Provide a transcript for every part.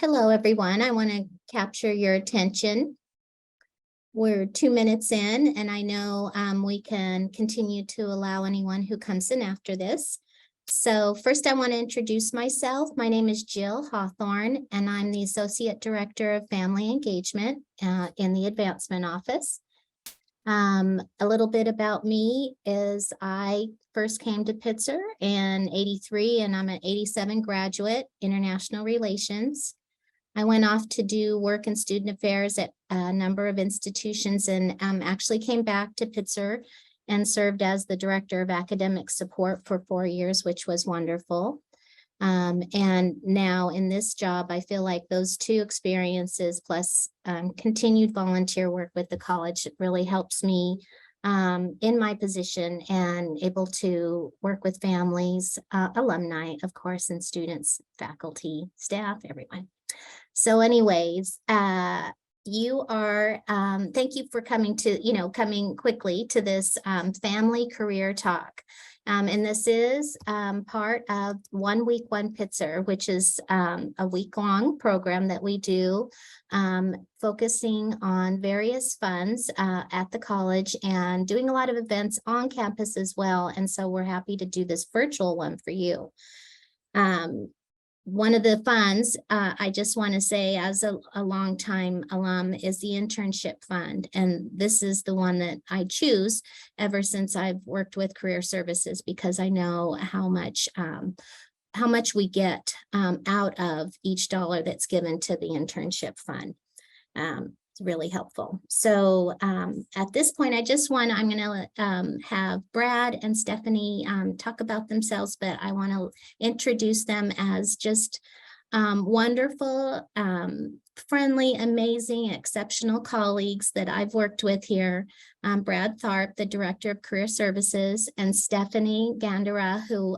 Hello, everyone. I want to capture your attention. We're 2 minutes in, and I know we can continue to allow anyone who comes in after this. So first, I want to introduce myself. My name is Jill Hawthorne, and I'm the Associate Director of Family Engagement in the Advancement Office. A little bit about me is I first came to Pitzer in '83, and I'm an '87 graduate, International Relations. I went off to do work in student affairs at a number of institutions and actually came back to Pitzer and served as the Director of Academic Support for 4 years, which was wonderful. And now in this job, I feel like those two experiences plus continued volunteer work with the college really helps me in my position and able to work with families, alumni, of course, and students, faculty, staff, everyone. So anyways, you are, thank you for coming quickly to this family career talk. And this is part of 1 Week, 1 Pitzer, which is a week-long program that we do focusing on various funds at the college and doing a lot of events on campus as well. And so we're happy to do this virtual one for you. One of the funds, I just want to say as a longtime alum, is the internship fund. And this is the one that I choose ever since I've worked with career services, because I know how much we get out of each dollar that's given to the internship fund. It's really helpful. So at this point, I'm going to have Brad and Stephanie talk about themselves, but I want to introduce them as just wonderful, friendly, amazing, exceptional colleagues that I've worked with here. Brad Tharpe, the Director of Career Services, and Stephanie Gandara, who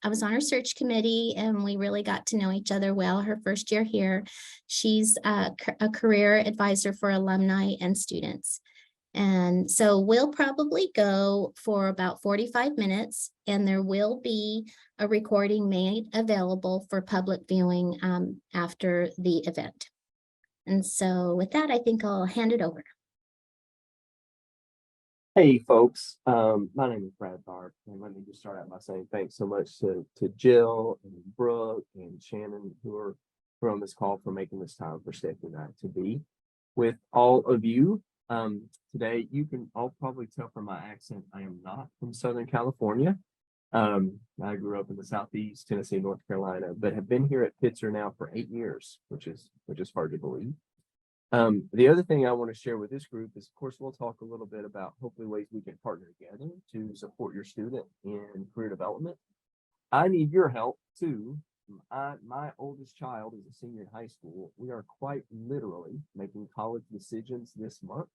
I was on her search committee and we really got to know each other well her first year here. She's a career advisor for alumni and students. And so we'll probably go for about 45 minutes, and there will be a recording made available for public viewing after the event. And so with that, I think I'll hand it over. Hey folks, my name is Brad Tharpe, and let me just start out by saying thanks so much to Jill and Brooke and Shannon who are on this call for making this time for Stephanie and I to be with all of you today. You can all probably tell from my accent I am not from Southern California. I grew up in the Southeast, Tennessee, North Carolina, but have been here at Pitzer now for 8 years, which is hard to believe. The other thing I want to share with this group is, of course, we'll talk a little bit about hopefully ways we can partner together to support your student in career development. I need your help too. My oldest child is a senior in high school. We are quite literally making college decisions this month.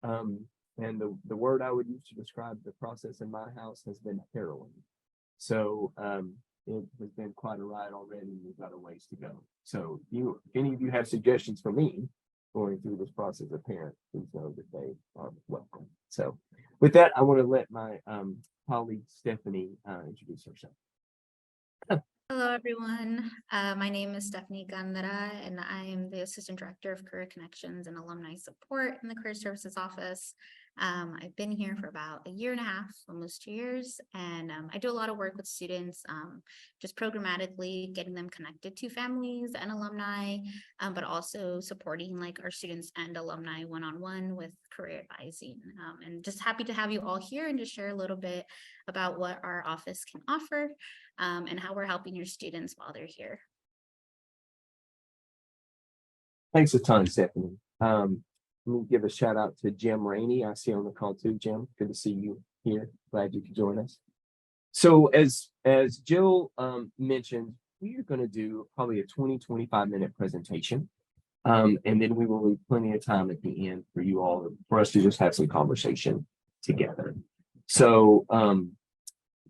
And the word I would use to describe the process in my house has been harrowing. So it has been quite a ride already. We've got a ways to go. So if any of you have suggestions for me going through this process of parent, please know that they are welcome. So with that, I want to let my colleague Stephanie introduce herself. Hello, everyone. My name is Stephanie Gandara, and I am the Assistant Director of Career Connections and Alumni Support in the Career Services Office. I've been here for about 1.5 years, almost 2 years, and I do a lot of work with students, just programmatically getting them connected to families and alumni, but also supporting like our students and alumni one-on-one with career advising. And just happy to have you all here and to share a little bit about what our office can offer and how we're helping your students while they're here. Thanks a ton, Stephanie. Let me give a shout out to Jim Rainey. I see you on the call too, Jim. Good to see you here. Glad you could join us. So as Jill mentioned, we are going to do probably a 20-25 minute presentation. And then we will leave plenty of time at the end for us to just have some conversation together. So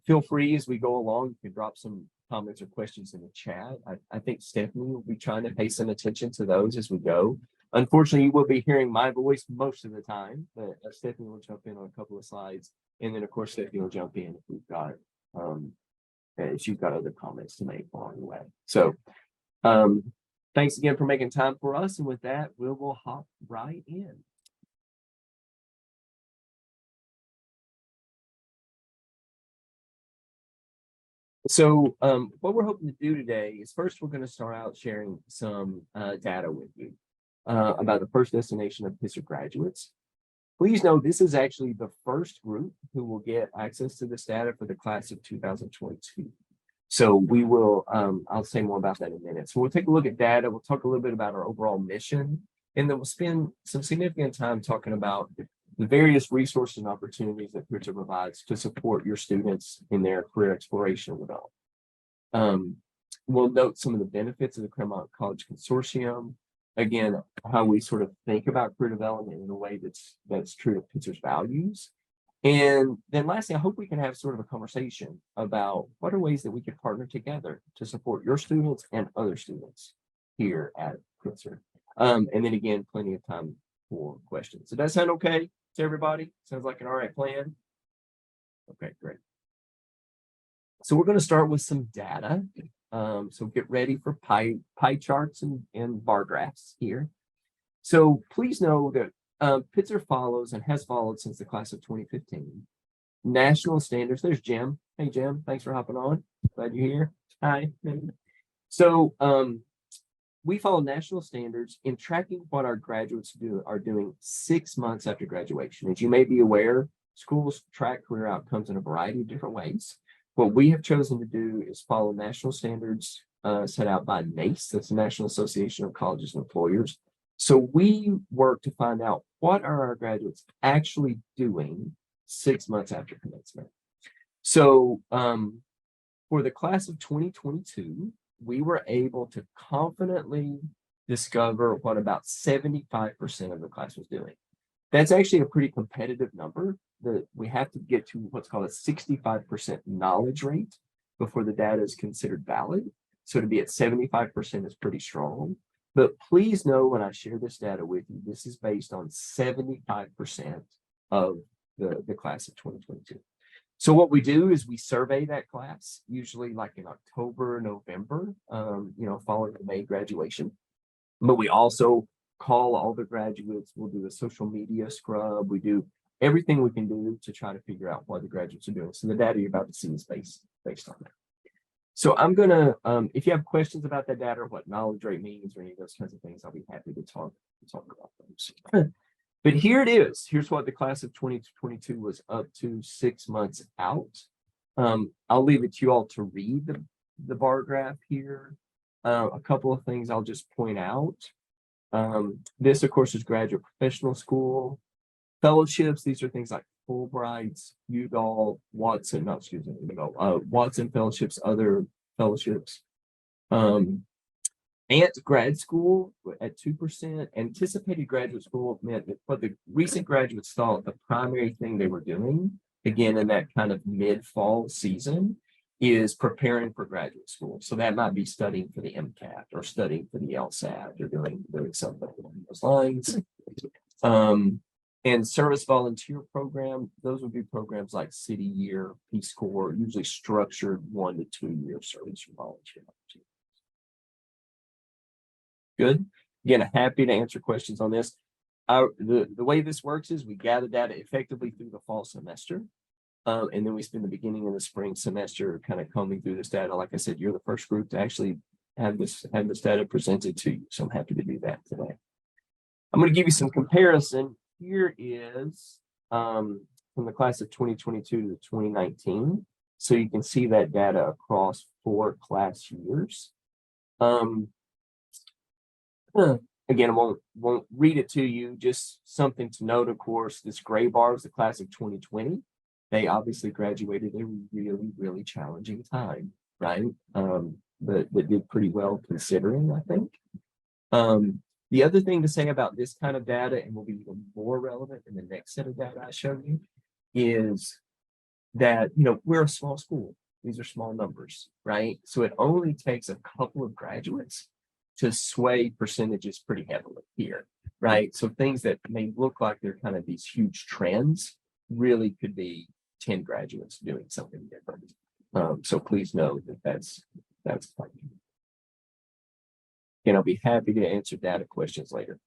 feel free as we go along, you can drop some comments or questions in the chat. I think Stephanie will be trying to pay some attention to those as we go. Unfortunately, you will be hearing my voice most of the time, but Stephanie will jump in on a couple of slides. And then of course, Stephanie will jump in if we've got, if you've got other comments to make along the way. So thanks again for making time for us. And with that, we will hop right in. So what we're hoping to do today is first, we're going to start out sharing some data with you about the first destination of Pitzer graduates. Please know this is actually the first group who will get access to this data for the class of 2022. So we will, I'll say more about that in a minute. So we'll take a look at data. We'll talk a little bit about our overall mission, and then we'll spend some significant time talking about the various resources and opportunities that Pitzer provides to support your students in their career exploration and development. We'll note some of the benefits of the Claremont College Consortium. Again, how we sort of think about career development in a way that's true to Pitzer's values. And then lastly, I hope we can have sort of a conversation about what are ways that we can partner together to support your students and other students here at Pitzer. And then again, plenty of time for questions. Does that sound okay to everybody? Sounds like an all right plan? Okay, great. So we're going to start with some data. So get ready for pie charts and bar graphs here. So please know that Pitzer follows and has followed since the class of 2015 national standards. There's Jim. Hey, Jim, thanks for hopping on. Glad you're here. Hi. So we follow national standards in tracking what our graduates are doing 6 months after graduation. As you may be aware, schools track career outcomes in a variety of different ways. What we have chosen to do is follow national standards set out by NACE, that's the National Association of Colleges and Employers. So we work to find out what are our graduates actually doing 6 months after commencement. So for the class of 2022, we were able to confidently discover what about 75% of the class was doing. That's actually a pretty competitive number. That we have to get to what's called a 65% knowledge rate before the data is considered valid. So to be at 75% is pretty strong. But please know when I share this data with you, this is based on 75% of the class of 2022. So what we do is we survey that class, usually like in October, November, following the May graduation. But we also call all the graduates. We'll do a social media scrub. We do everything we can do to try to figure out what the graduates are doing. So the data you're about to see is based on that. So I'm gonna, if you have questions about that data or what knowledge rate means or any of those kinds of things, I'll be happy to talk about those. But here it is. Here's what the class of 2022 was up to 6 months out. I'll leave it to you all to read the bar graph here. A couple of things I'll just point out. This, of course, is graduate professional school. Fellowships, these are things like Fulbrights, Udall, Watson, Watson fellowships, other fellowships. And grad school at 2%. Anticipated graduate school meant that what the recent graduates thought the primary thing they were doing, again, in that kind of mid-fall season, is preparing for graduate school. So that might be studying for the MCAT or studying for the LSAT or doing something along those lines. And service volunteer program, those would be programs like City Year, Peace Corps, usually structured 1 to 2 year service or volunteer opportunities. Good. Again, happy to answer questions on this. The way this works is we gather data effectively through the fall semester. And then we spend the beginning of the spring semester kind of combing through this data. Like I said, you're the first group to actually have this data presented to you. So I'm happy to do that today. I'm going to give you some comparison. Here is from the class of 2022 to 2019. So you can see that data across 4 class years. Again, I won't read it to you, just something to note, of course, this gray bar is the class of 2020. They obviously graduated at a really, really challenging time, right? But did pretty well considering, I think. The other thing to say about this kind of data, and will be even more relevant in the next set of data I show you, is that, we're a small school. These are small numbers, right? So it only takes a couple of graduates to sway percentages pretty heavily here, right? So things that may look like they're kind of these huge trends really could be 10 graduates doing something different. So please know that that's fine. And I'll be happy to answer data questions later.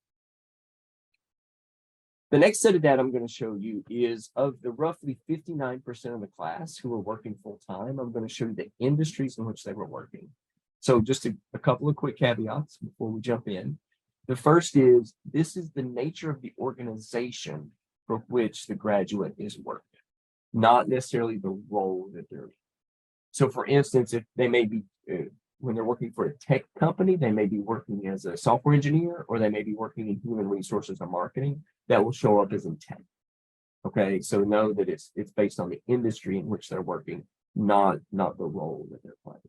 The next set of data I'm going to show you is of the roughly 59% of the class who are working full time. I'm going to show you the industries in which they were working. So just a couple of quick caveats before we jump in. The first is this is the nature of the organization for which the graduate is working, not necessarily the role that they're in. So for instance, if they may be, when they're working for a tech company, they may be working as a software engineer, or they may be working in human resources or marketing. That will show up as in tech. Okay, so know that it's based on the industry in which they're working, not the role that they're playing.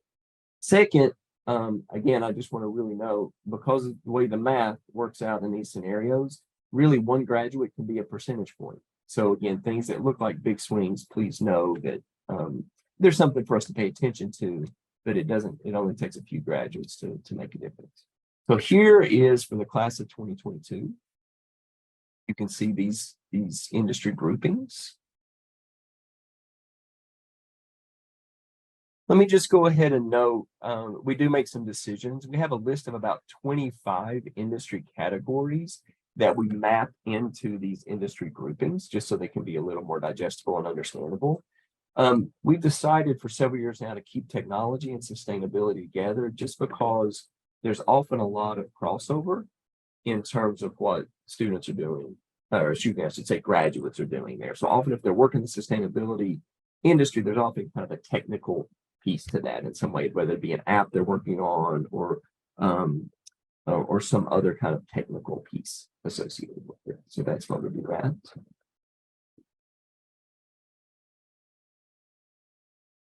Second, again, I just want to really know, because of the way the math works out in these scenarios, really one graduate can be a percentage point. So again, things that look like big swings, please know that there's something for us to pay attention to, but it only takes a few graduates to make a difference. So here is for the class of 2022. You can see these industry groupings. Let me just go ahead and note, we do make some decisions. We have a list of about 25 industry categories that we map into these industry groupings, just so they can be a little more digestible and understandable. We've decided for several years now to keep technology and sustainability together, just because there's often a lot of crossover in terms of what students are doing, or excuse me, I should say graduates are doing there. So often if they're working in the sustainability industry, there's often kind of a technical piece to that in some way, whether it be an app they're working on or some other kind of technical piece associated with it. So that's what we do that.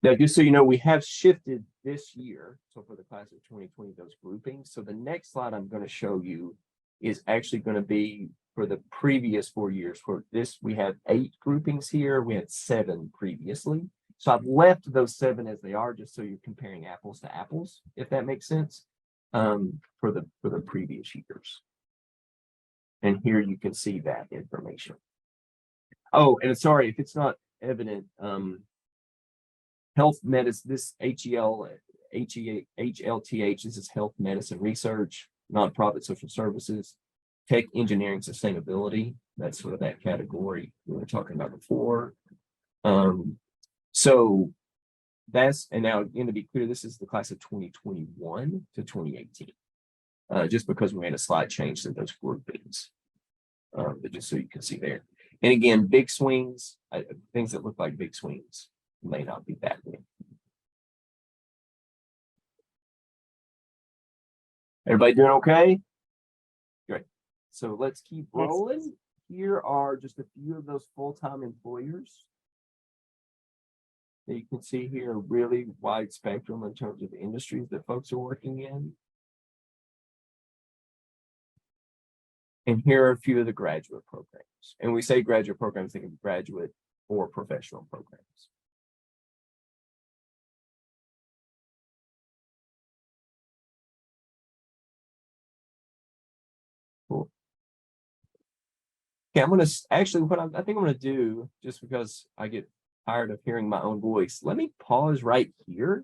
Now, just so you know, we have shifted this year. So for the class of 2020, those groupings. So the next slide I'm going to show you is actually going to be for the previous 4 years. For this, we had 8 groupings here. We had 7 previously. So I've left those 7 as they are, just so you're comparing apples to apples, if that makes sense, for the previous years. And here you can see that information. Oh, and sorry if it's not evident. Health medicine, this HLTH, this is health medicine research, nonprofit social services, tech engineering sustainability. That's sort of that category we were talking about before. So that's, and now again, to be clear, this is the class of 2021 to 2018. Just because we made a slight change to those groupings, but just so you can see there. And again, big swings, things that look like big swings may not be that big. Everybody doing okay? Great. So let's keep rolling. Here are just a few of those full-time employers. You can see here a really wide spectrum in terms of industries that folks are working in. And here are a few of the graduate programs. And we say graduate programs, think of graduate or professional programs. Cool. Okay, I'm going to actually, I think I'm going to do, just because I get tired of hearing my own voice, let me pause right here,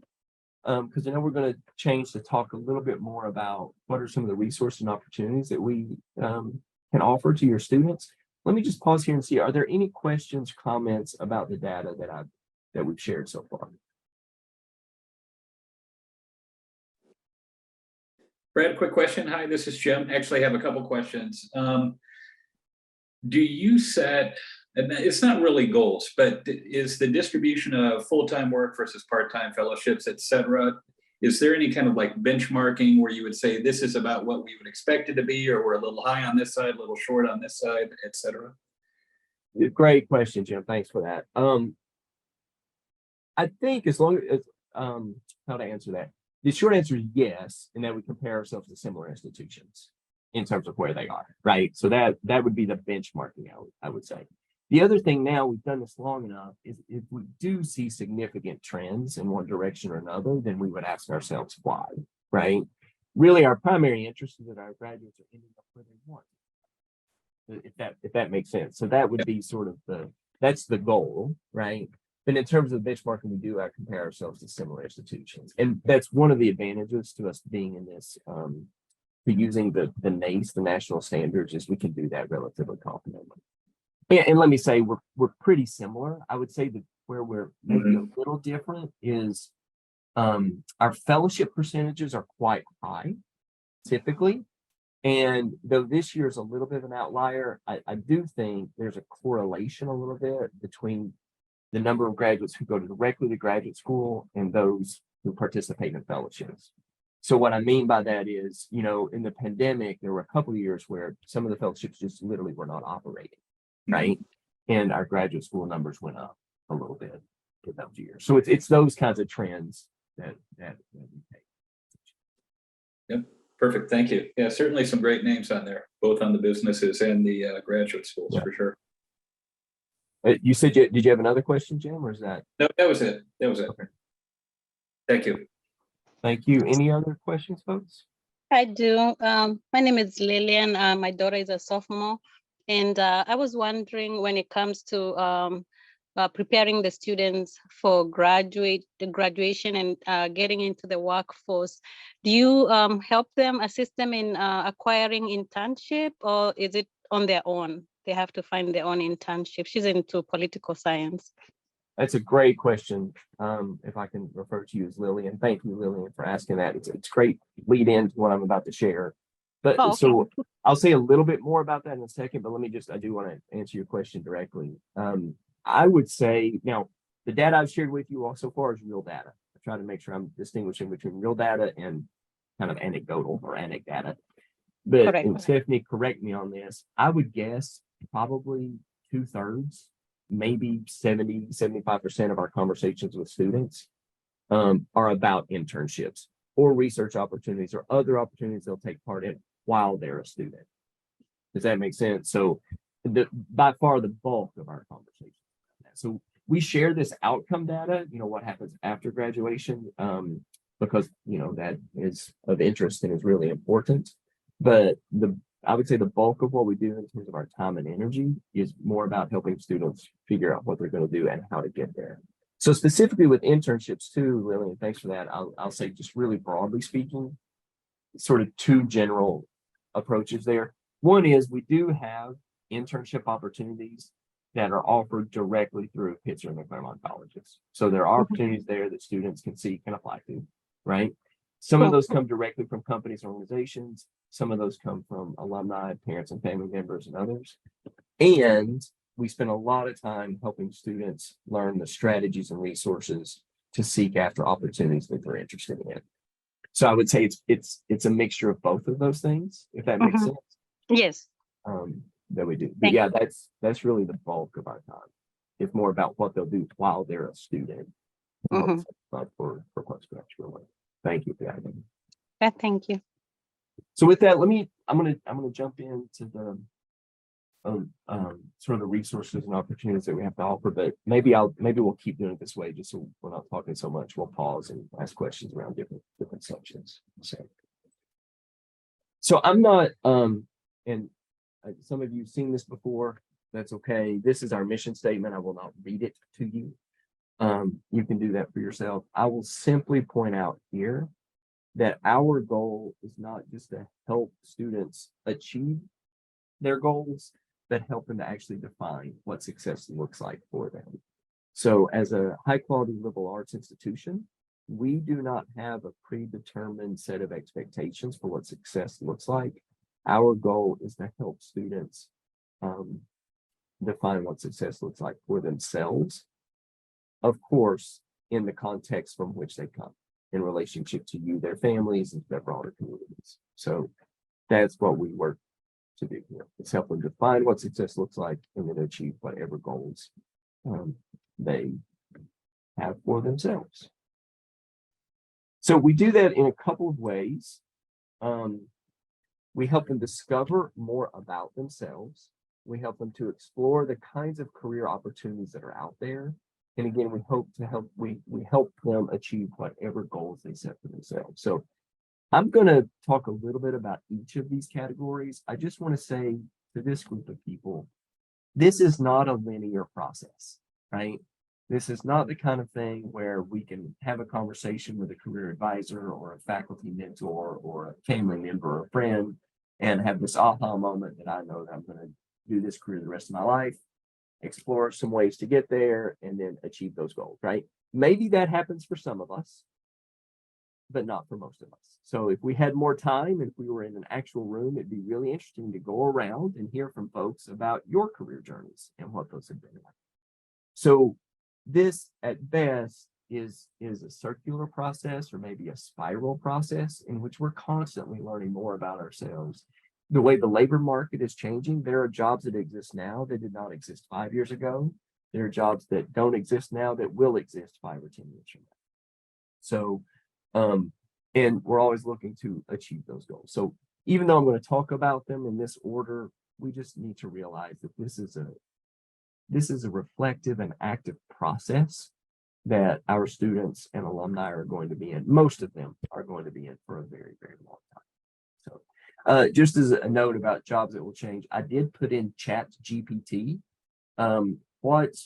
because I know we're going to change to talk a little bit more about what are some of the resources and opportunities that we can offer to your students. Let me just pause here and see, are there any questions, comments about the data that we've shared so far? Brad, quick question. Hi, this is Jim. Actually, I have a couple questions. Do you set, and it's not really goals, but is the distribution of full-time work versus part-time fellowships, et cetera, is there any kind of like benchmarking where you would say this is about what we would expect it to be, or we're a little high on this side, a little short on this side, et cetera? Great question, Jim. Thanks for that. I think as long as, how to answer that? The short answer is yes, and that we compare ourselves to similar institutions in terms of where they are, right? So that would be the benchmarking, I would say. The other thing, now we've done this long enough, is if we do see significant trends in one direction or another, then we would ask ourselves why, right? Really, our primary interest is that our graduates are ending up where they want, if that makes sense. So that would be sort of that's the goal, right? But in terms of benchmarking, we do compare ourselves to similar institutions. And that's one of the advantages to us being in this to using the NACE, the national standards, is we can do that relatively confidently. And let me say, we're pretty similar. I would say that where we're maybe a little different is our fellowship percentages are quite high, typically. And though this year is a little bit of an outlier, I do think there's a correlation a little bit between the number of graduates who go directly to graduate school and those who participate in fellowships. So what I mean by that is, you know, in the pandemic, there were a couple of years where some of the fellowships just literally were not operating, right? And our graduate school numbers went up a little bit in those years. So it's those kinds of trends that we take. Yep, perfect. Thank you. Yeah, certainly some great names on there, both on the businesses and the graduate schools, for sure. You said, did you have another question, Jim, or is that? No, that was it. That was it. Okay. Thank you. Thank you. Any other questions, folks? I do. My name is Lillian. My daughter is a sophomore. And I was wondering, when it comes to preparing the students for graduation and getting into the workforce, do you help them, assist them in acquiring internship, or is it on their own? They have to find their own internship. She's into political science. That's a great question. If I can refer to you as Lillian. Thank you, Lillian, for asking that. It's great lead in to what I'm about to share. But Oh, okay. So I'll say a little bit more about that in a second, but I do want to answer your question directly. I would say, now, the data I've shared with you all so far is real data. I try to make sure I'm distinguishing between real data and kind of anecdotal or anecdata. But Correct. and Stephanie, correct me on this. I would guess probably 2/3, maybe 70-75% of our conversations with students are about internships or research opportunities or other opportunities they'll take part in while they're a student. Does that make sense? So by far the bulk of our conversations. So we share this outcome data, you know, what happens after graduation, because, you know, that is of interest and is really important. But I would say the bulk of what we do in terms of our time and energy is more about helping students figure out what they're going to do and how to get there. So specifically with internships too, Lillian, thanks for that. I'll say, just really broadly speaking, sort of two general approaches there. One is we do have internship opportunities that are offered directly through Pitzer and the Claremont colleges. So there are opportunities there that students can seek and apply to, right? Some of those come directly from companies and organizations. Some of those come from alumni, parents and family members, and others. And we spend a lot of time helping students learn the strategies and resources to seek after opportunities that they're interested in. So I would say it's a mixture of both of those things, if that makes sense. Yes. That we do. But yeah, that's really the bulk of our time. It's more about what they'll do while they're a student. For postgraduate. Thank you for that. Thank you. So with that, I'm gonna jump into the sort of the resources and opportunities that we have to offer, but maybe we'll keep doing it this way, just so we're not talking so much. We'll pause and ask questions around different sections. So I'm not and some of you have seen this before. That's okay. This is our mission statement. I will not read it to you. You can do that for yourself. I will simply point out here that our goal is not just to help students achieve their goals, but help them to actually define what success looks like for them. So as a high quality liberal arts institution, we do not have a predetermined set of expectations for what success looks like. Our goal is to help students define what success looks like for themselves, of course, in the context from which they come, in relationship to you, their families, and their broader communities. So that's what we work to do here. It's help them define what success looks like and then achieve whatever goals they have for themselves. So we do that in a couple of ways. We help them discover more about themselves. We help them to explore the kinds of career opportunities that are out there. And again, we help them achieve whatever goals they set for themselves. So I'm going to talk a little bit about each of these categories. I just want to say to this group of people, this is not a linear process, right? This is not the kind of thing where we can have a conversation with a career advisor or a faculty mentor or a family member or friend and have this aha moment that I know that I'm going to do this career the rest of my life, explore some ways to get there, and then achieve those goals, right? Maybe that happens for some of us, but not for most of us. So if we had more time, if we were in an actual room, it'd be really interesting to go around and hear from folks about your career journeys and what those have been like. So this at best is a circular process or maybe a spiral process in which we're constantly learning more about ourselves. The way the labor market is changing, there are jobs that exist now that did not exist 5 years ago. There are jobs that don't exist now that will exist 5 or 10 years from now. So, and we're always looking to achieve those goals. So even though I'm going to talk about them in this order, we just need to realize that this is a reflective and active process that our students and alumni are going to be in. Most of them are going to be in for a very, very long time. So just as a note about jobs that will change, I did put in Chat GPT. What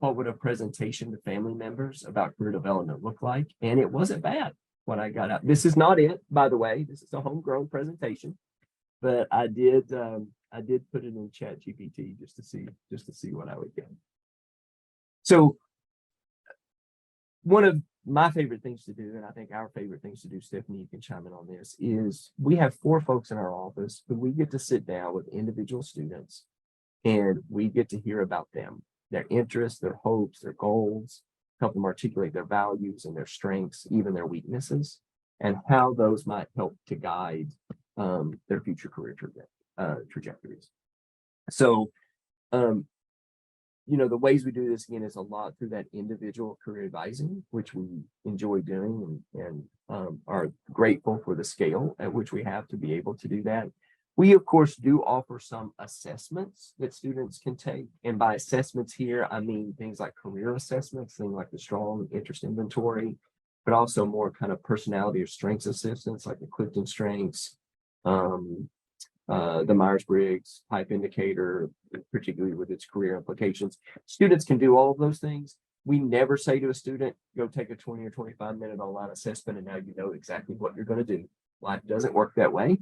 would a presentation to family members about career development look like? And it wasn't bad when I got out. This is not it, by the way. This is a homegrown presentation, but I did put it in Chat GPT just to see what I would get. So one of my favorite things to do, and I think our favorite things to do, Stephanie, you can chime in on this, is we have 4 folks in our office who we get to sit down with individual students and we get to hear about them, their interests, their hopes, their goals, help them articulate their values and their strengths, even their weaknesses, and how those might help to guide their future career trajectories. So, the ways we do this again is a lot through that individual career advising, which we enjoy doing and are grateful for the scale at which we have to be able to do that. We, of course, do offer some assessments that students can take. And by assessments here, I mean things like career assessments, things like the strong interest inventory, but also more kind of personality or strengths assessments like the Clifton Strengths, the Myers-Briggs type indicator, particularly with its career implications. Students can do all of those things. We never say to a student, go take a 20 or 25-minute online assessment and now you know exactly what you're going to do. Life doesn't work that way.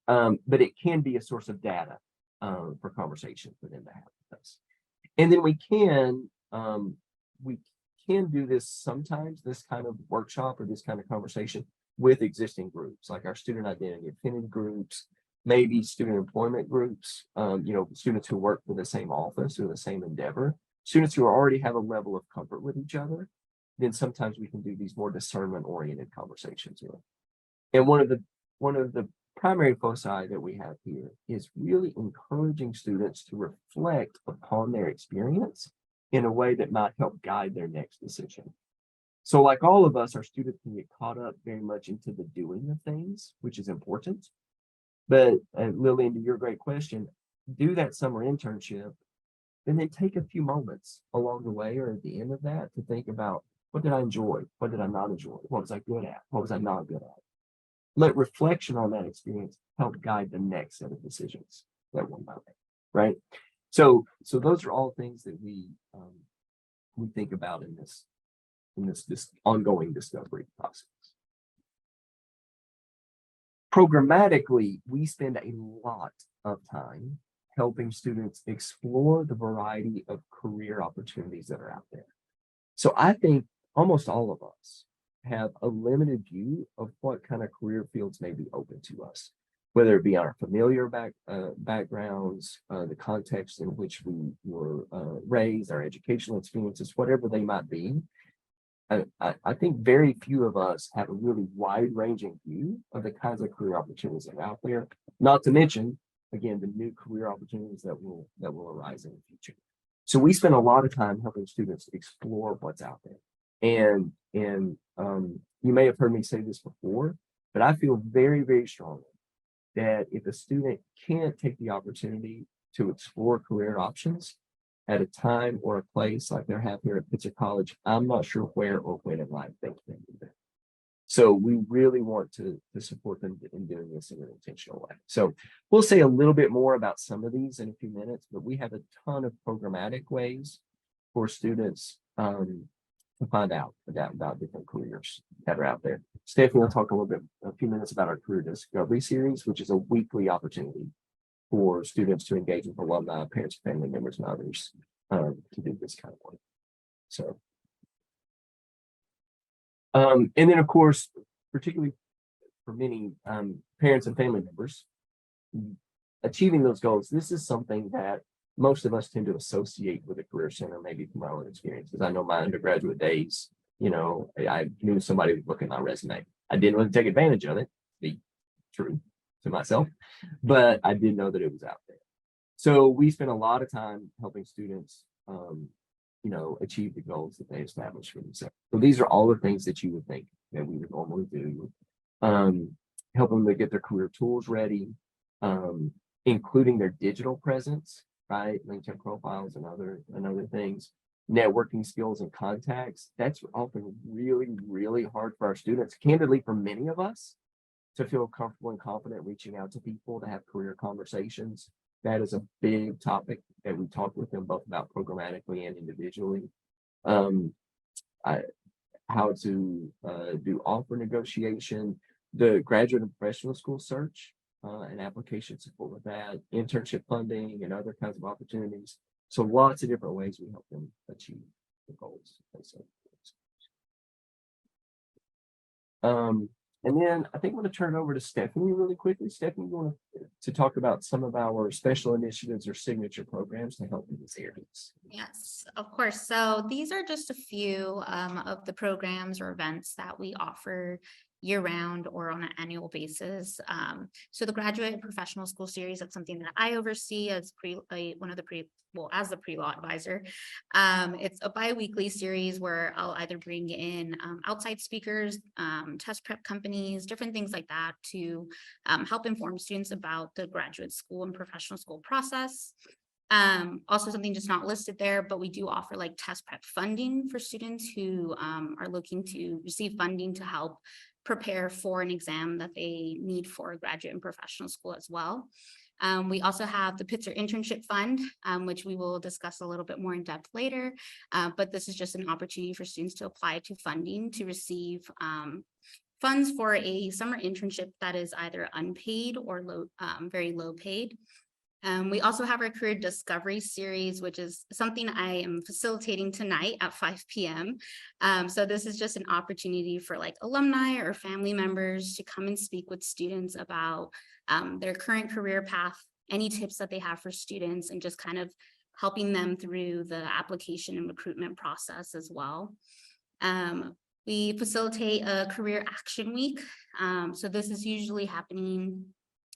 But it can be a source of data for conversation for them to have with us. And then we can do this sometimes, this kind of workshop or this kind of conversation with existing groups, like our student identity affinity groups, maybe student employment groups, students who work for the same office or the same endeavor, students who already have a level of comfort with each other. Then sometimes we can do these more discernment-oriented conversations with. And one of the primary foci that we have here is really encouraging students to reflect upon their experience in a way that might help guide their next decision. So like all of us, our students can get caught up very much into the doing of things, which is important. But Lillian, to your great question, do that summer internship, and then take a few moments along the way or at the end of that to think about, what did I enjoy? What did I not enjoy? What was I good at? What was I not good at? Let reflection on that experience help guide the next set of decisions that one might make, right? So those are all things that we think about in this ongoing discovery process. Programmatically, we spend a lot of time helping students explore the variety of career opportunities that are out there. So I think almost all of us have a limited view of what kind of career fields may be open to us, whether it be our familiar backgrounds, the context in which we were raised, our educational experiences, whatever they might be. I think very few of us have a really wide-ranging view of the kinds of career opportunities that are out there, not to mention, again, the new career opportunities that will arise in the future. So we spend a lot of time helping students explore what's out there. And you may have heard me say this before, but I feel very, very strongly that if a student can't take the opportunity to explore career options at a time or a place like they have here at Pitzer College, I'm not sure where or when in life they can do that. So we really want to support them in doing this in an intentional way. So we'll say a little bit more about some of these in a few minutes, but we have a ton of programmatic ways for students to find out about different careers that are out there. Stephanie will talk a few minutes about our career discovery series, which is a weekly opportunity for students to engage with alumni, parents, family members, and others to do this kind of work. So, and then of course, particularly for many parents and family members, achieving those goals, this is something that most of us tend to associate with a career center, maybe from our own experiences. I know my undergraduate days, I knew somebody would look at my resume. I didn't really take advantage of it, to be true to myself, but I did know that it was out there. So we spent a lot of time helping students, achieve the goals that they established for themselves. So these are all the things that you would think that we would normally do. Help them to get their career tools ready, including their digital presence, right? LinkedIn profiles and other things, networking skills and contacts. That's often really, really hard for our students, candidly, for many of us, to feel comfortable and confident reaching out to people to have career conversations. That is a big topic that we talk with them both about programmatically and individually. How to do offer negotiation, the graduate and professional school search and application support with that, internship funding and other kinds of opportunities. So lots of different ways we help them achieve the goals. And then I think I'm going to turn it over to Stephanie really quickly. Stephanie, you want to talk about some of our special initiatives or signature programs to help in these areas? Yes, of course. So these are just a few of the programs or events that we offer year-round or on an annual basis. So the Graduate and Professional School Series, that's something that I oversee as as the pre-law advisor. It's a bi-weekly series where I'll either bring in outside speakers, test prep companies, different things like that to help inform students about the graduate school and professional school process. Also something just not listed there, but we do offer like test prep funding for students who are looking to receive funding to help prepare for an exam that they need for graduate and professional school as well. We also have the Pitzer Internship Fund, which we will discuss a little bit more in depth later. But this is just an opportunity for students to apply to funding to receive funds for a summer internship that is either unpaid or low, very low paid. We also have our Career Discovery Series, which is something I am facilitating tonight at 5 p.m. So this is just an opportunity for like alumni or family members to come and speak with students about their current career path, any tips that they have for students, and just kind of helping them through the application and recruitment process as well. We facilitate a Career Action Week. So this is usually happening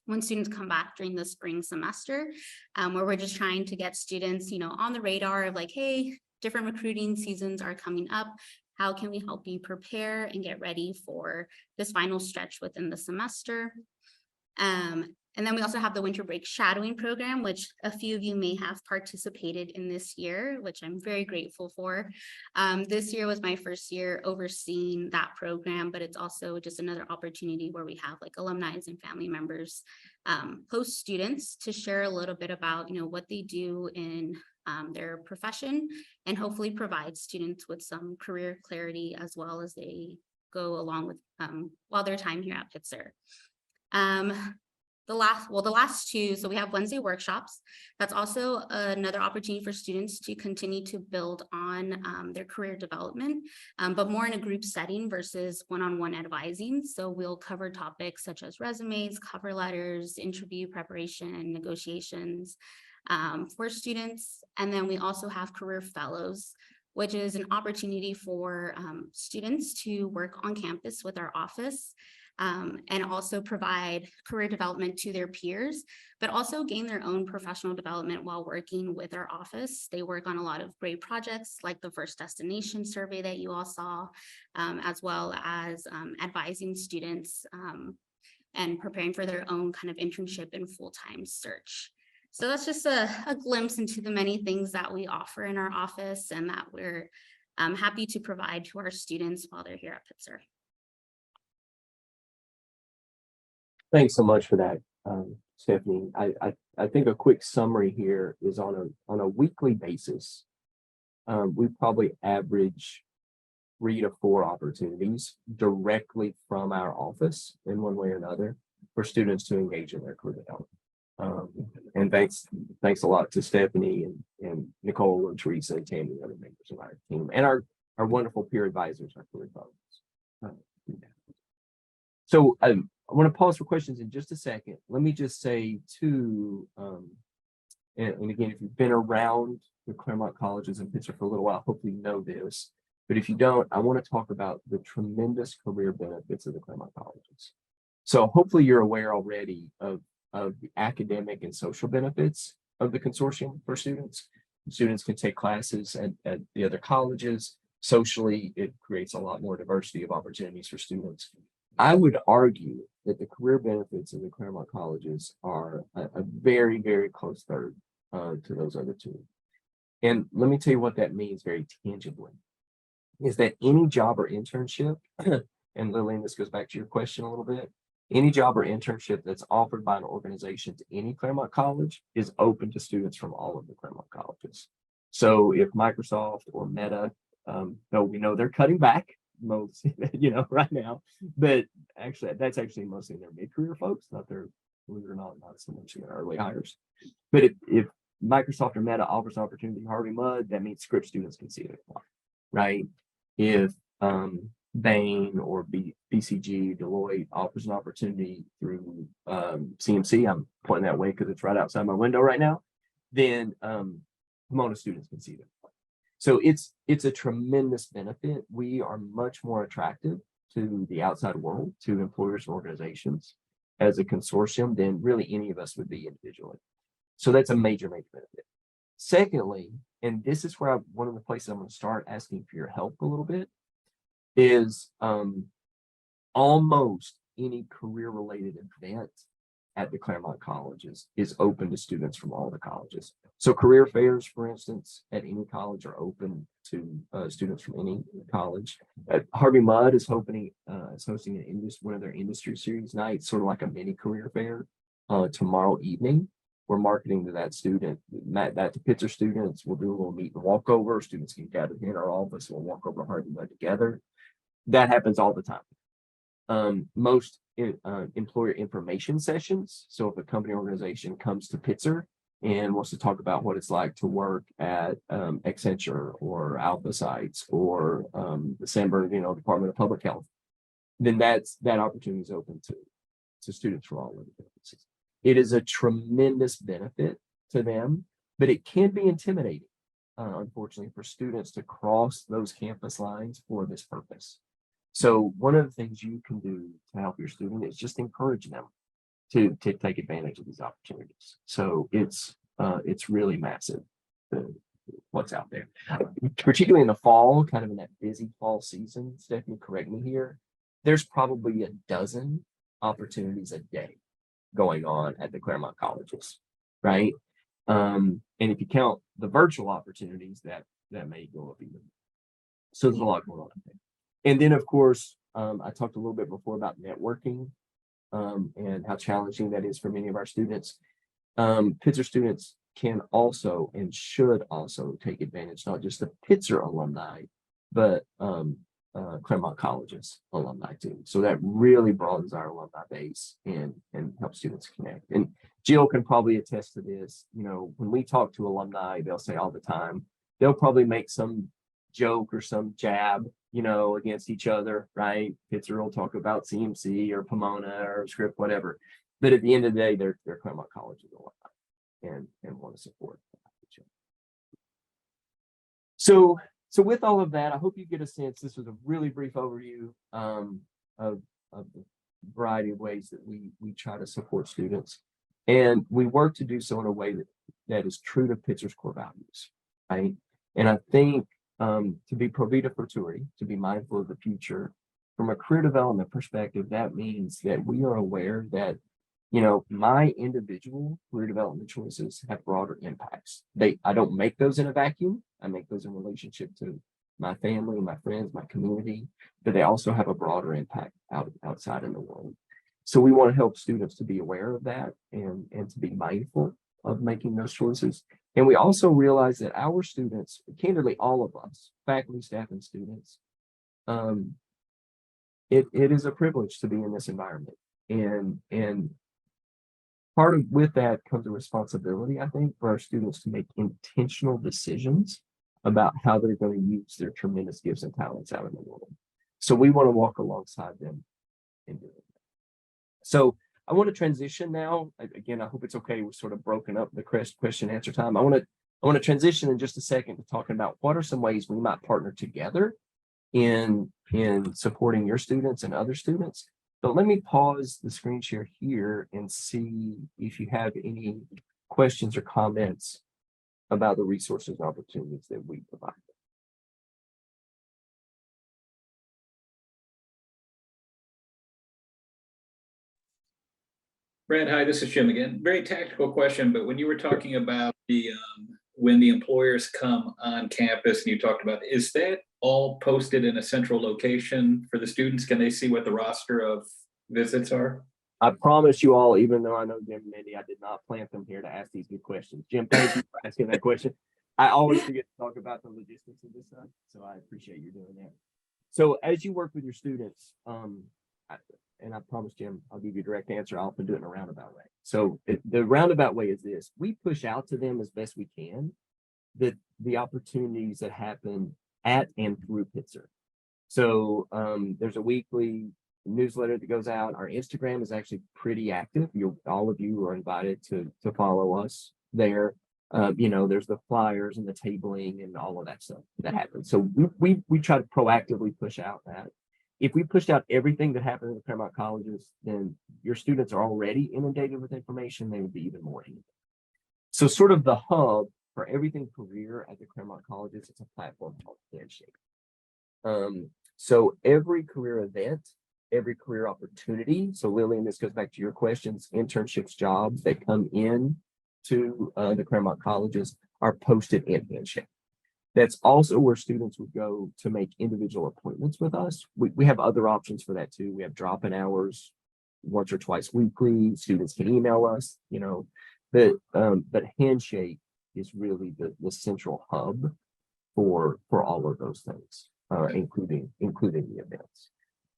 when students come back during the spring semester, where we're just trying to get students, on the radar of like, hey, different recruiting seasons are coming up. How can we help you prepare and get ready for this final stretch within the semester? And then we also have the winter break shadowing program, which a few of you may have participated in this year, which I'm very grateful for. This year was my first year overseeing that program, but it's also just another opportunity where we have like alumni and family members host students to share a little bit about, what they do in their profession, and hopefully provide students with some career clarity as well as they go along with while their time here at Pitzer. The last two, so we have Wednesday workshops. That's also another opportunity for students to continue to build on their career development, but more in a group setting versus one-on-one advising. So we'll cover topics such as resumes, cover letters, interview preparation, and negotiations for students. And then we also have career fellows, which is an opportunity for students to work on campus with our office. And also provide career development to their peers, but also gain their own professional development while working with our office. They work on a lot of great projects like the First Destination survey that you all saw, as well as advising students and preparing for their own kind of internship and full-time search. So that's just a glimpse into the many things that we offer in our office and that we're happy to provide to our students while they're here at Pitzer. Thanks so much for that, Stephanie. I think a quick summary here is on a weekly basis. we probably average 3 to 4 opportunities directly from our office in one way or another for students to engage in their career development. And thanks a lot to Stephanie and Nicole and Teresa and Tammy and other members of our team and our wonderful peer advisors, our career developers. So I want to pause for questions in just a second. Let me just say too, and again, if you've been around the Claremont colleges and Pitzer for a little while, hopefully you know this. But if you don't, I want to talk about the tremendous career benefits of the Claremont colleges. So hopefully you're aware already of the academic and social benefits of the consortium for students. Students can take classes at the other colleges. Socially, it creates a lot more diversity of opportunities for students. I would argue that the career benefits of the Claremont colleges are a very, very close third to those other two. And let me tell you what that means very tangibly, is that any job or internship, and Lillian, this goes back to your question a little bit, any job or internship that's offered by an organization to any Claremont college is open to students from all of the Claremont colleges. So if Microsoft or Meta, though we know they're cutting back most, right now, but actually that's actually mostly their mid-career folks, not their, believe it or not so much their early hires. But if Microsoft or Meta offers an opportunity to Harvey Mudd, that means Scripps students can see it, right? If Bain or BCG, Deloitte offers an opportunity through CMC, I'm pointing that way because it's right outside my window right now, then Pomona students can see them. So it's a tremendous benefit. We are much more attractive to the outside world, to employers and organizations as a consortium than really any of us would be individually. So that's a major, major benefit. Secondly, and this is where one of the places I'm going to start asking for your help a little bit, is almost any career-related event at the Claremont colleges is open to students from all the colleges. So career fairs, for instance, at any college are open to students from any college. Harvey Mudd is hosting one of their industry series nights, sort of like a mini career fair tomorrow evening. We're marketing to that student, that to Pitzer students. We'll do a little meet and walk over. Students can gather here in our office. We'll walk over to Harvey Mudd together. That happens all the time. Most employer information sessions. So if a company organization comes to Pitzer and wants to talk about what it's like to work at Accenture or Alpha Sites or the San Bernardino Department of Public Health, then that opportunity is open to students from all over the businesses. It is a tremendous benefit to them, but it can be intimidating, unfortunately, for students to cross those campus lines for this purpose. So one of the things you can do to help your student is just encourage them to take advantage of these opportunities. So it's really massive, what's out there, particularly in the fall, kind of in that busy fall season. Stephanie, correct me here. There's probably a dozen opportunities a day going on at the Claremont colleges, right? And if you count the virtual opportunities, that may go up even. So there's a lot going on there. And then, of course, I talked a little bit before about networking and how challenging that is for many of our students. Pitzer students can also and should also take advantage, not just the Pitzer alumni, but Claremont College's alumni too. So that really broadens our alumni base and helps students connect. And Jill can probably attest to this. When we talk to alumni, they'll say all the time, they'll probably make some joke or some jab, against each other, right? Pitzer will talk about CMC or Pomona or Scripps, whatever. But at the end of the day, they're Claremont College's alumni and want to support each other. So with all of that, I hope you get a sense. This was a really brief overview of the variety of ways that we try to support students. And we work to do so in a way that is true to Pitzer's core values, right? And I think to be pro vita forturi, to be mindful of the future, from a career development perspective, that means that we are aware that, my individual career development choices have broader impacts. I don't make those in a vacuum. I make those in relationship to my family, my friends, my community, but they also have a broader impact outside in the world. So we want to help students to be aware of that and to be mindful of making those choices. And we also realize that our students, candidly, all of us, faculty, staff, and students, it is a privilege to be in this environment. And part of with that comes a responsibility, I think, for our students to make intentional decisions about how they're going to use their tremendous gifts and talents out in the world. So we want to walk alongside them in doing that. So I want to transition now. Again, I hope it's okay. We're sort of broken up the question answer time. I want to transition in just a second to talking about what are some ways we might partner together in supporting your students and other students. But let me pause the screen share here and see if you have any questions or comments about the resources and opportunities that we provide. Brad, hi, this is Jim again. Very tactical question, but when you were talking about the when the employers come on campus and you talked about, is that all posted in a central location for the students? Can they see what the roster of visits are? I promise you all, even though I know Jim and Mindy, I did not plant them here to ask these good questions. Jim, thank you for asking that question. I always forget to talk about the logistics of this stuff, so I appreciate you doing that. So as you work with your students, and I promise, Jim, I'll give you a direct answer. I'll often do it in a roundabout way. So the roundabout way is this: we push out to them as best we can the opportunities that happen at and through Pitzer. So there's a weekly newsletter that goes out. Our Instagram is actually pretty active. All of you are invited to follow us there. There's the flyers and the tabling and all of that stuff that happens. So we try to proactively push out that. If we pushed out everything that happened in the Claremont colleges, then your students are already inundated with information. They would be even more inundated. So sort of the hub for everything career at the Claremont colleges, it's a platform called Handshake. So every career event, every career opportunity. So Lillian, this goes back to your questions, internships, jobs that come in to the Claremont colleges are posted in Handshake. That's also where students would go to make individual appointments with us. We have other options for that too. We have drop-in hours once or twice weekly. Students can email us, but Handshake is really the central hub for all of those things, including the events.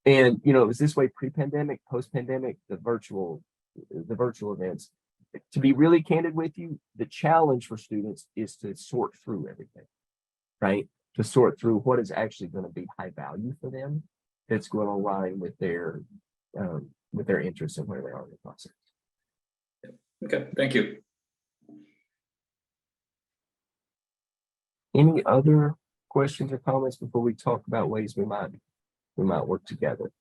And it was this way pre-pandemic, post-pandemic, the virtual events. To be really candid with you, the challenge for students is to sort through everything, right? To sort through what is actually going to be high value for them, that's going to align with their interests and where they are in the process. Okay, thank you. Any other questions or comments before we talk about ways we might work together?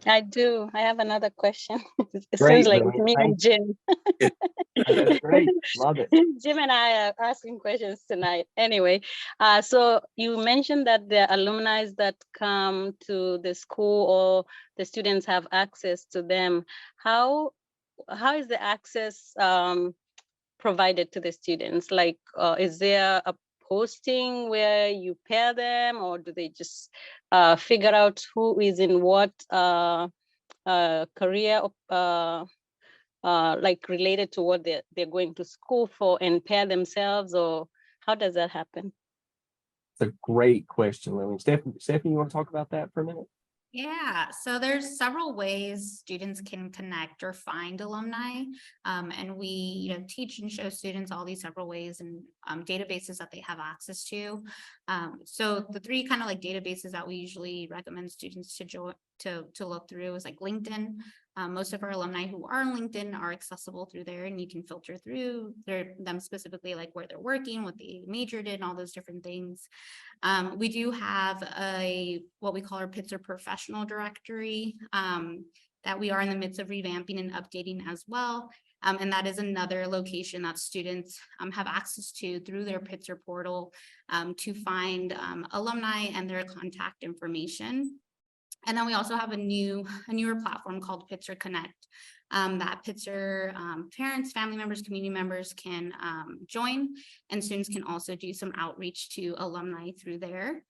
I do. I have another question. It Great, seems like Lillian. me and Jim. That's great. Love it. Jim and I are asking questions tonight. Anyway, so you mentioned that the alumni that come to the school or the students have access to them. How is the access provided to the students? Like, is there a posting where you pair them, or do they just figure out who is in what career, like related to what they're going to school for, and pair themselves, or how does that happen? It's a great question, Lillian. Stephanie, you want to talk about that for a minute? Yeah, so there's several ways students can connect or find alumni. And we, teach and show students all these several ways and databases that they have access to. So the three kind of like databases that we usually recommend students to look through is like LinkedIn. Most of our alumni who are on LinkedIn are accessible through there, and you can filter through them specifically, like where they're working, what they majored in, all those different things. We do have what we call our Pitzer professional directory that we are in the midst of revamping and updating as well. And that is another location that students have access to through their Pitzer portal to find alumni and their contact information. And then we also have a newer platform called Pitzer Connect that Pitzer parents, family members, community members can join, and students can also do some outreach to alumni through there.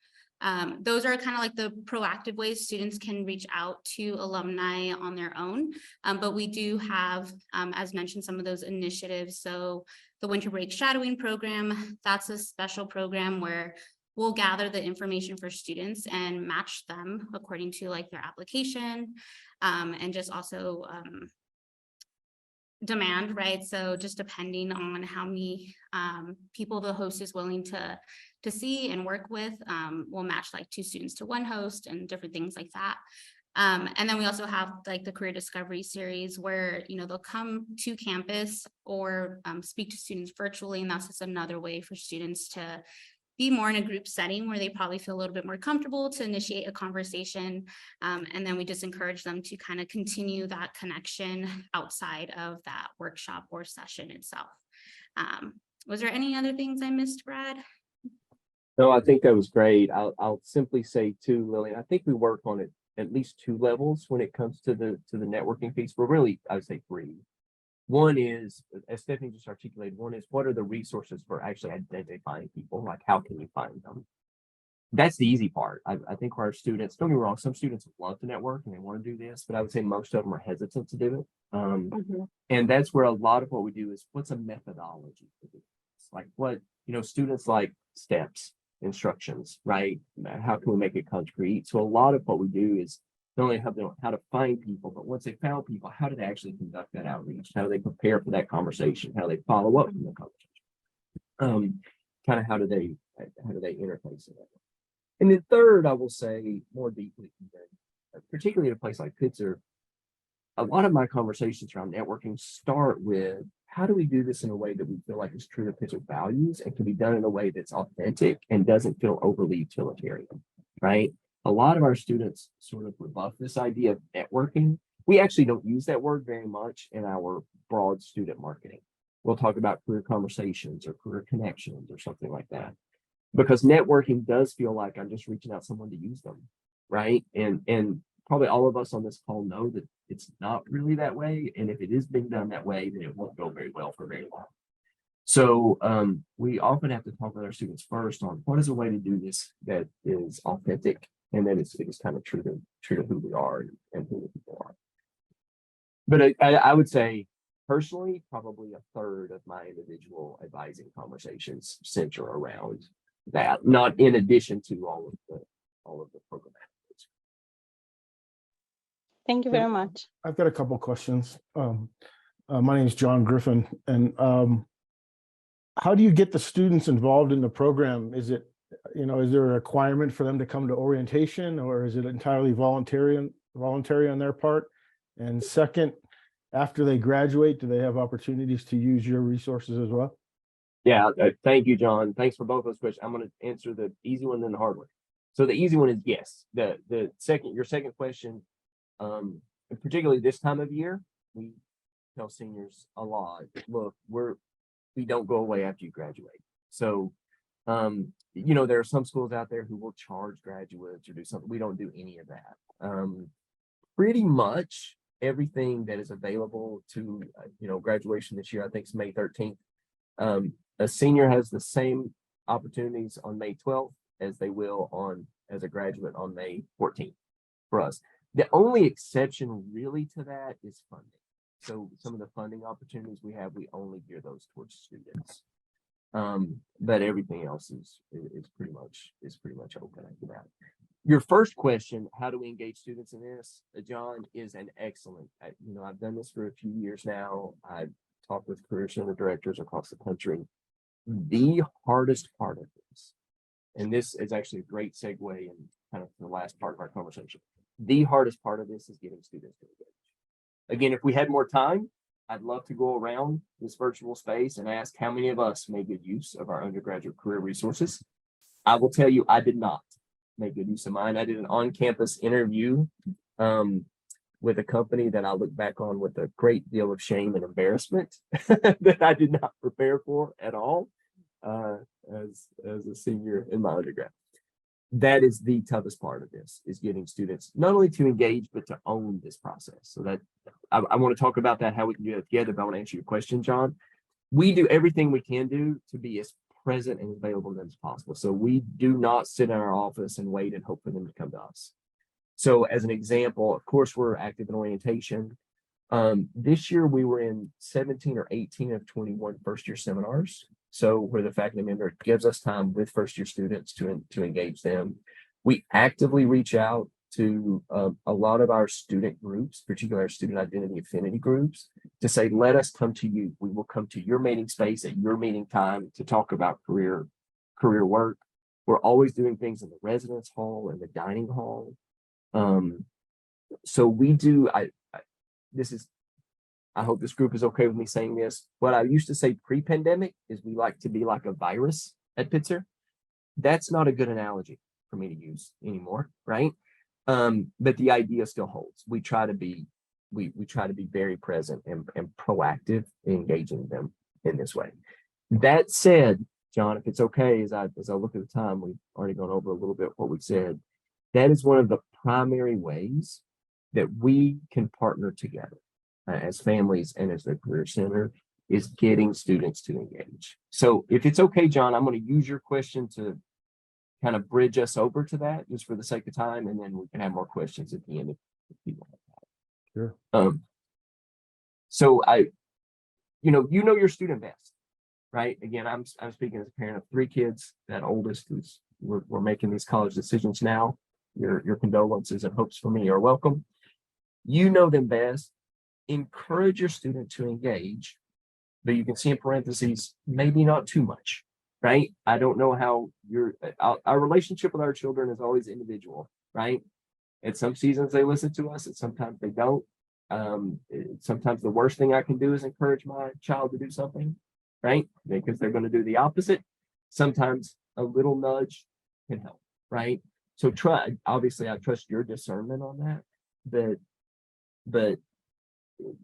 Those are kind of like the proactive ways students can reach out to alumni on their own. But we do have, as mentioned, some of those initiatives. So the winter break shadowing program, that's a special program where we'll gather the information for students and match them according to like their application, and just also demand, right? So just depending on how many people the host is willing to see and work with, we'll match like 2 students to 1 host and different things like that. And then we also have like the career discovery series where, you know, they'll come to campus or speak to students virtually. And that's just another way for students to be more in a group setting where they probably feel a little bit more comfortable to initiate a conversation. And then we just encourage them to kind of continue that connection outside of that workshop or session itself. Was there any other things I missed, Brad? No, I think that was great. I'll simply say too, Lillian, I think we work on it at least 2 levels when it comes to the networking piece. We're really, I would say 3. One is, as Stephanie just articulated, one is what are the resources for actually identifying people? Like, how can you find them? That's the easy part. I think our students, don't get me wrong, some students love to network and they want to do this, but I would say most of them are hesitant to do it. And that's where a lot of what we do is, what's a methodology to do this? Like, what, you know, students like steps, instructions, right? How can we make it concrete? So a lot of what we do is not only help them how to find people, but once they found people, how do they actually conduct that outreach? How do they prepare for that conversation? How do they follow up from the conversation? Kind of how do they interface it? And then third, I will say more deeply, particularly in a place like Pitzer, a lot of my conversations around networking start with, how do we do this in a way that we feel like is true to Pitzer values and can be done in a way that's authentic and doesn't feel overly utilitarian, right? A lot of our students sort of rebuff this idea of networking. We actually don't use that word very much in our broad student marketing. We'll talk about career conversations or career connections or something like that, because networking does feel like I'm just reaching out to someone to use them, right? And probably all of us on this call know that it's not really that way. And if it is being done that way, then it won't go very well for very long. So we often have to talk with our students first on what is a way to do this that is authentic, and then it's kind of true to who we are and who the people are. But I would say personally, probably a third of my individual advising conversations center around that, not in addition to all of the programmatics. Thank you very much. I've got a couple questions. My name is John Griffin, and how do you get the students involved in the program? Is it, you know, is there a requirement for them to come to orientation, or is it entirely voluntary on their part? And second, after they graduate, do they have opportunities to use your resources as well? Yeah, thank you, John. Thanks for both those questions. I'm going to answer the easy one and then the hard one. So the easy one is yes. Your second question, particularly this time of year, we tell seniors a lot, look, we don't go away after you graduate. So you know, there are some schools out there who will charge graduates or do something. We don't do any of that. Pretty much everything that is available to, you know, graduation this year, I think it's May 13th. A senior has the same opportunities on May 12th as they will as a graduate on May 14th for us. The only exception really to that is funding. So some of the funding opportunities we have, we only gear those towards students. But everything else is pretty much open after that. Your first question, how do we engage students in this, John, is an excellent, you know, I've done this for a few years now. I've talked with career center directors across the country. The hardest part of this, and this is actually a great segue in kind of the last part of our conversation. The hardest part of this is getting students to engage. Again, if we had more time, I'd love to go around this virtual space and ask how many of us made good use of our undergraduate career resources. I will tell you, I did not make good use of mine. I did an on-campus interview with a company that I look back on with a great deal of shame and embarrassment that I did not prepare for at all as a senior in my undergrad. That is the toughest part of this, is getting students not only to engage, but to own this process. So that I want to talk about that, how we can do that together, but I want to answer your question, John. We do everything we can do to be as present and available to them as possible. So we do not sit in our office and wait and hope for them to come to us. So as an example, of course, we're active in orientation. This year we were in 17 or 18 of 21 first-year seminars. So where the faculty member gives us time with first-year students to engage them. We actively reach out to a lot of our student groups, particularly our student identity affinity groups, to say, let us come to you. We will come to your meeting space at your meeting time to talk about career work. We're always doing things in the residence hall and the dining hall. So we do, I hope this group is okay with me saying this. What I used to say pre-pandemic is we like to be like a virus at Pitzer. That's not a good analogy for me to use anymore, right? But the idea still holds. We try to be very present and proactive in engaging them in this way. That said, John, if it's okay, as I look at the time, we've already gone over a little bit what we've said. That is one of the primary ways that we can partner together as families and as the Career Center, is getting students to engage. So if it's okay, John, I'm going to use your question to kind of bridge us over to that just for the sake of time, and then we can have more questions at the end if people have that. Sure. So you know your student best, right? Again, I'm speaking as a parent of 3 kids. That oldest is we're making these college decisions now. Your condolences and hopes for me are welcome. You know them best. Encourage your student to engage, but you can see in parentheses, maybe not too much, right? I don't know how our relationship with our children is always individual, right? At some seasons they listen to us, and sometimes they don't. Sometimes the worst thing I can do is encourage my child to do something, right? Because they're going to do the opposite. Sometimes a little nudge can help, right? So obviously I trust your discernment on that, but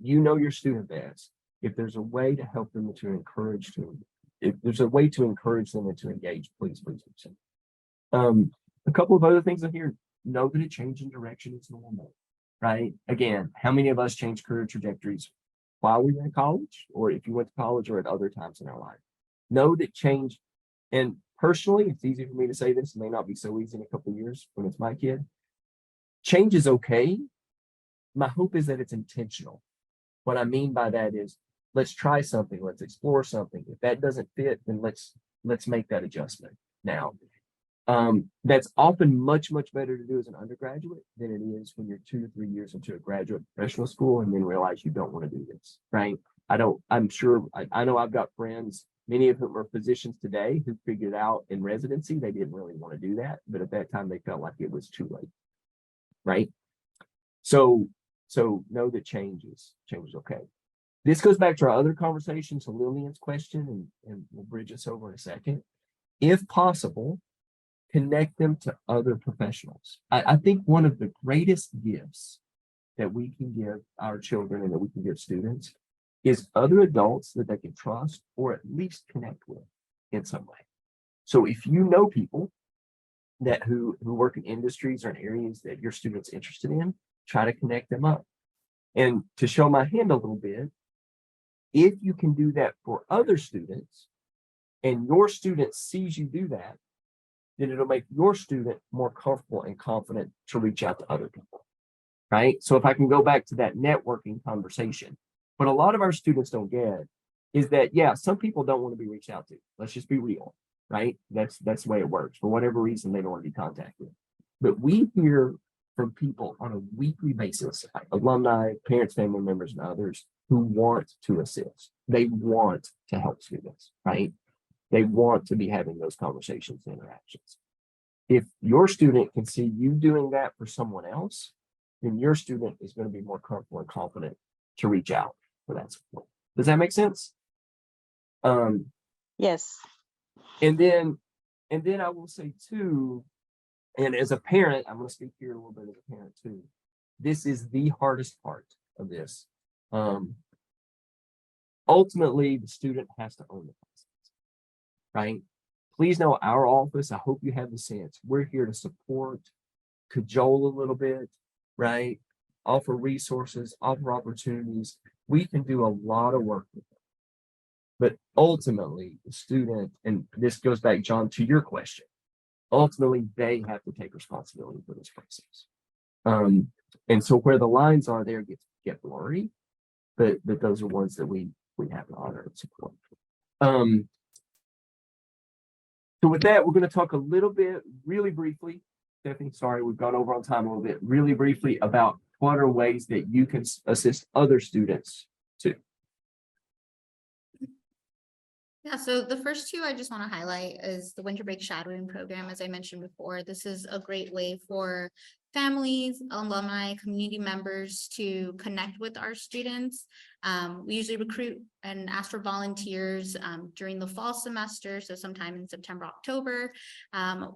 you know your student best. If there's a way to help them if there's a way to encourage them and to engage, please do so. A couple of other things in here, know that a change in direction is normal, right? Again, how many of us change career trajectories while we were in college, or if you went to college, or at other times in our life? Know that change, and personally, it's easy for me to say this, it may not be so easy in a couple of years when it's my kid. Change is okay. My hope is that it's intentional. What I mean by that is, let's try something, let's explore something. If that doesn't fit, then let's make that adjustment now. That's often much better to do as an undergraduate than it is when you're 2 to 3 years into a graduate professional school and then realize you don't want to do this, right? I know I've got friends, many of whom are physicians today, who figured out in residency they didn't really want to do that, but at that time they felt like it was too late, right? So know that change is okay. This goes back to our other conversation, to Lillian's question, and we'll bridge us over in a second. If possible, connect them to other professionals. I think one of the greatest gifts that we can give our children and that we can give students is other adults that they can trust or at least connect with in some way. So if you know people who work in industries or in areas that your student's interested in, try to connect them up. And to show my hand a little bit, if you can do that for other students and your student sees you do that, then it'll make your student more comfortable and confident to reach out to other people, right? So if I can go back to that networking conversation, what a lot of our students don't get is that, yeah, some people don't want to be reached out to. Let's just be real, right? That's the way it works. For whatever reason, they don't want to be contacted. But we hear from people on a weekly basis, alumni, parents, family members, and others who want to assist. They want to help students, right? They want to be having those conversations and interactions. If your student can see you doing that for someone else, then your student is going to be more comfortable and confident to reach out for that support. Does that make sense? Yes. And then I will say too, and as a parent, I'm going to speak here a little bit as a parent too. This is the hardest part of this. Ultimately, the student has to own the process, right? Please know our office, I hope you have the sense, we're here to support, cajole a little bit, right? Offer resources, offer opportunities. We can do a lot of work with them. But ultimately, the student, and this goes back, John, to your question, ultimately they have to take responsibility for this process. And so where the lines are there get blurry, but those are ones that we have to honor and support. So with that, we're going to talk a little bit, really briefly, Stephanie, sorry, we've gone over on time a little bit, really briefly about what are ways that you can assist other students too. Yeah, so the first two I just want to highlight is the winter break shadowing program. As I mentioned before, this is a great way for families, alumni, community members to connect with our students. We usually recruit and ask for volunteers during the fall semester, so sometime in September, October,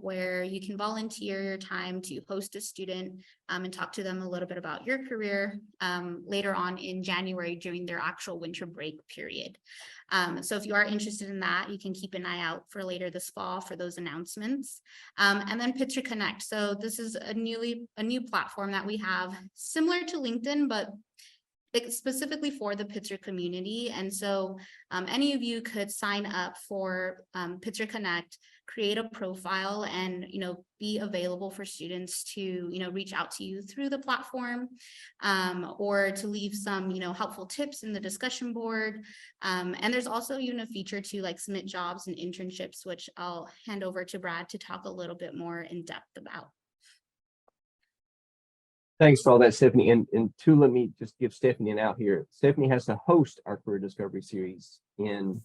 where you can volunteer your time to host a student and talk to them a little bit about your career later on in January during their actual winter break period. So if you are interested in that, you can keep an eye out for later this fall for those announcements. And then Pitzer Connect. So this is a new platform that we have similar to LinkedIn, but it's specifically for the Pitzer community. And so any of you could sign up for Pitzer Connect, create a profile, and be available for students to reach out to you through the platform, or to leave some helpful tips in the discussion board. And there's also even a feature to like submit jobs and internships, which I'll hand over to Brad to talk a little bit more in depth about. Thanks for all that, Stephanie. And two, let me just give Stephanie an out here. Stephanie has to host our career discovery series in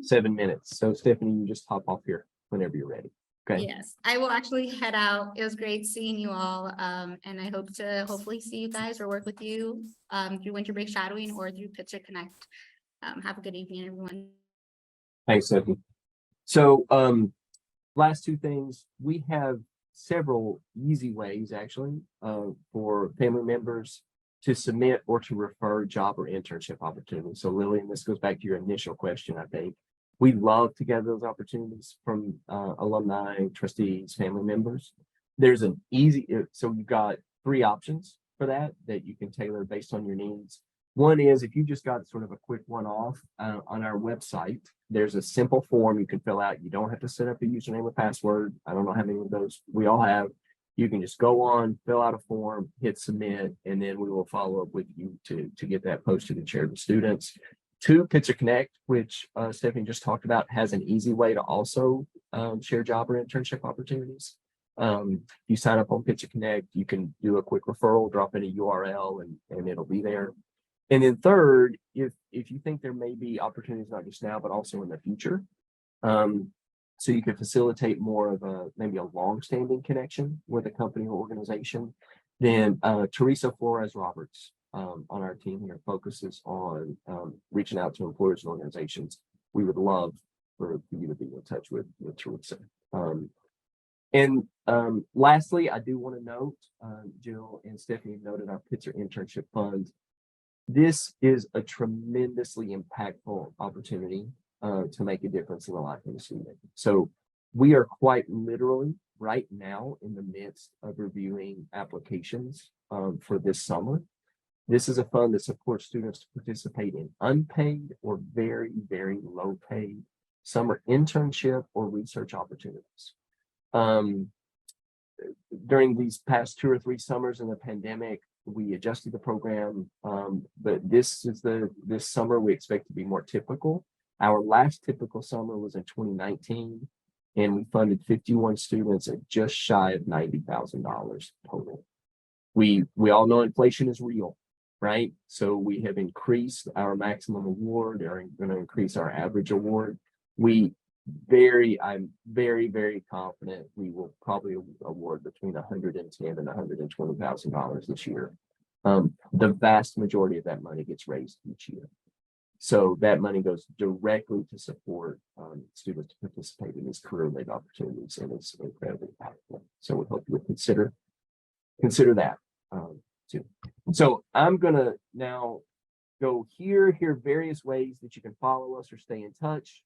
7 minutes. So Stephanie, you just hop off here whenever you're ready. Okay. Yes, I will actually head out. It was great seeing you all. And I hope to hopefully see you guys or work with you through winter break shadowing or through Pitzer Connect. Have a good evening, everyone. Thanks, Stephanie. So last two things, we have several easy ways actually for family members to submit or to refer job or internship opportunities. So Lillian, this goes back to your initial question, I think. We love to gather those opportunities from alumni, trustees, family members. There's an easy, so you've got 3 options for that you can tailor based on your needs. One is if you just got sort of a quick one-off on our website, there's a simple form you can fill out. You don't have to set up a username or password. I don't know how many of those we all have. You can just go on, fill out a form, hit submit, and then we will follow up with you to get that posted and shared with students. 2, Pitzer Connect, which Stephanie just talked about, has an easy way to also share job or internship opportunities. You sign up on Pitzer Connect, you can do a quick referral, drop in a URL, and it'll be there. And then 3rd, if you think there may be opportunities not just now, but also in the future, so you could facilitate more of maybe a long-standing connection with a company or organization, then Teresa Flores Roberts on our team here focuses on reaching out to employers and organizations. We would love for you to be in touch with Teresa. And lastly, I do want to note, Jill and Stephanie noted our Pitzer Internship Fund. This is a tremendously impactful opportunity to make a difference in the life of a student. So we are quite literally right now in the midst of reviewing applications for this summer. This is a fund that supports students to participate in unpaid or very, very low paid summer internship or research opportunities. During these past 2 or 3 summers in the pandemic, we adjusted the program, but this summer we expect to be more typical. Our last typical summer was in 2019, and we funded 51 students at just shy of $90,000 total. We all know inflation is real, right? So we have increased our maximum award, or going to increase our average award. I'm very, very confident we will probably award between $110,000 and $120,000 this year. The vast majority of that money gets raised each year. So that money goes directly to support students to participate in these career-led opportunities, and it's incredibly powerful. So we hope you'll consider that too. So I'm gonna now go here various ways that you can follow us or stay in touch.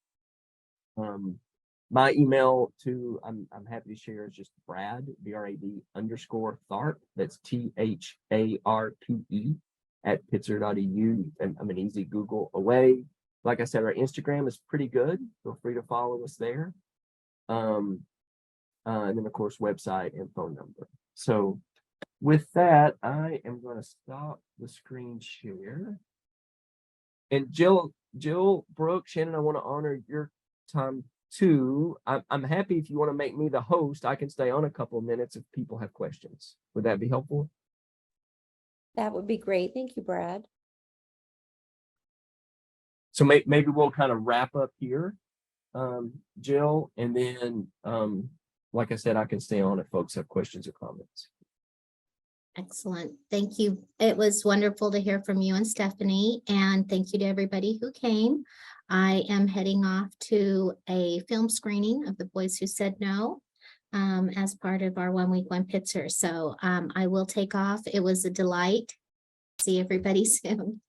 My email to I'm happy to share is just Brad, BRAD_Tharpe. That's THARPE @pitzer.edu. And I'm an easy Google away. like I said, our Instagram is pretty good. Feel free to follow us there. And then of course, website and phone number. So with that, I am going to stop the screen share. And Jill, Brooke, Shannon, I want to honor your time too. I'm happy if you want to make me the host, I can stay on a couple of minutes if people have questions. Would that be helpful? That would be great. Thank you, Brad. So maybe we'll kind of wrap up here, Jill, and then, like I said, I can stay on if folks have questions or comments. Excellent. Thank you. It was wonderful to hear from you and Stephanie, and thank you to everybody who came. I am heading off to a film screening of The Boys Who Said No as part of our 1 week, 1 Pitzer. So I will take off. It was a delight. See everybody soon.